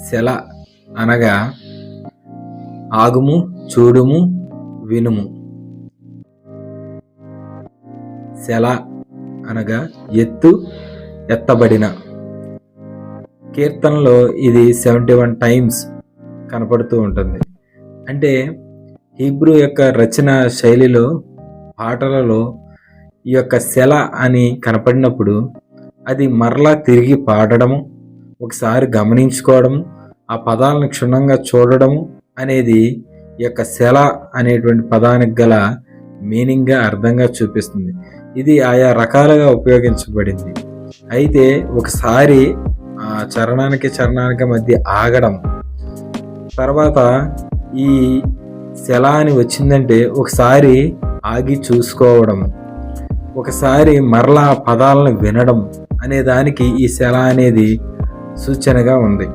సెల అనగా ఆగుము, చూడుము, వినుము. సెల అనగా ఎత్తబడిన. కీర్తనలో ఇది 71 టైమ్స్ కనపడుతూ ఉంటుంది. అంటే హీబ్రూ యొక్క రచన శైలిలో పాటలలో ఈ యొక్క సెల అని కనపడినప్పుడు అది మరలా తిరిగి పాడడము, ఒకసారి గమనించుకోవడము, ఆ పదాలను క్షుణ్ణంగా చూడడము అనేది ఈ యొక్క సెల అనేటువంటి పదానికి గల మీనింగ్గా అర్థంగా చూపిస్తుంది. ఇది ఆయా రకాలుగా ఉపయోగించబడింది. అయితే ఒకసారి ఆ చరణానికి మధ్య ఆగడం, తర్వాత ఈ సెల అని వచ్చిందంటే ఒకసారి ఆగి చూసుకోవడం, ఒకసారి మరలా పదాలను వినడం అనే దానికి ఈ సెల అనేది సూచనగా ఉంది.